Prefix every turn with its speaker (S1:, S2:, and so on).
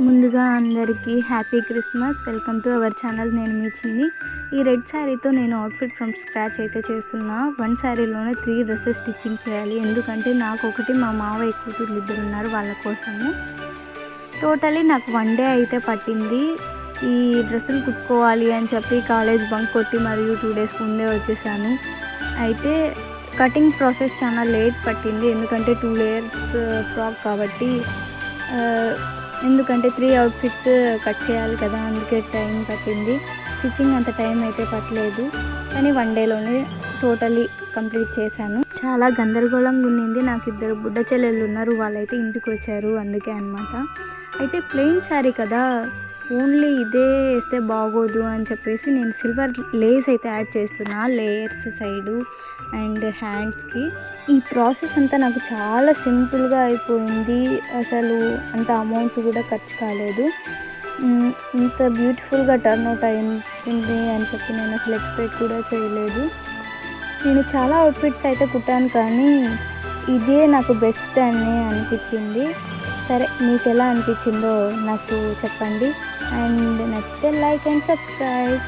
S1: ముందుగా అందరికీ happy Christmas. Welcome to our channel. నేను మీ చిన్ని. ఈ రెడ్ శారీతో నేను అవుట్ఫిట్ ఫ్రమ్ స్క్రాచ్ అయితే చేస్తున్నా. 1 శారీలోనే 3 డ్రెస్సెస్ స్టిచ్చింగ్ చేయాలి. ఎందుకంటే నాకు ఒకటి, మా మావయ్య కూతుర్లు ఇద్దరు ఉన్నారు, వాళ్ళ కోసము. టోటలీ నాకు 1 డే అయితే పట్టింది. ఈ డ్రెస్సులు కుట్టుకోవాలి అని చెప్పి కాలేజ్ బంక్ కొట్టి మరియు 2 డేస్ ముందే వచ్చేసాను. అయితే కటింగ్ ప్రాసెస్ చాలా లేట్ పట్టింది. ఎందుకంటే 2 లేయర్స్ ఫ్రాక్ కాబట్టి, ఎందుకంటే 3 అవుట్ఫిట్స్ కట్ చేయాలి కదా, అందుకే టైం పట్టింది. స్టిచ్చింగ్ అంత టైం అయితే పట్టలేదు, కానీ 1 డేలోనే టోటలీ కంప్లీట్ చేశాను. చాలా గందరగోళంగా ఉన్నింది. నాకు 2 బుడ్డ చెల్లెళ్ళు ఉన్నారు, వాళ్ళైతే ఇంటికి వచ్చారు, అందుకే అనమాట. అయితే ప్లెయిన్ శారీ కదా, ఓన్లీ ఇదే వేస్తే బాగోదు అని చెప్పేసి నేను సిల్వర్ లేస్ అయితే యాడ్ చేస్తున్నా, లేయర్స్ సైడు అండ్ హ్యాండ్స్కి. ఈ ప్రాసెస్ అంతా నాకు చాలా సింపుల్గా అయిపోయింది. అసలు అంత అమౌంట్ కూడా ఖర్చు కాలేదు. ఇంత బ్యూటిఫుల్గా టర్న్ అవుట్ అయింది అని చెప్పి నేను అసలు ఎక్స్పెక్ట్ కూడా చేయలేదు. నేను చాలా అవుట్ఫిట్స్ అయితే కుట్టాను, కానీ ఇదే నాకు బెస్ట్ అని అనిపించింది. సరే, మీకు ఎలా అనిపించిందో నాకు చెప్పండి. అండ్ నచ్చితే లైక్ అండ్ సబ్స్క్రైబ్.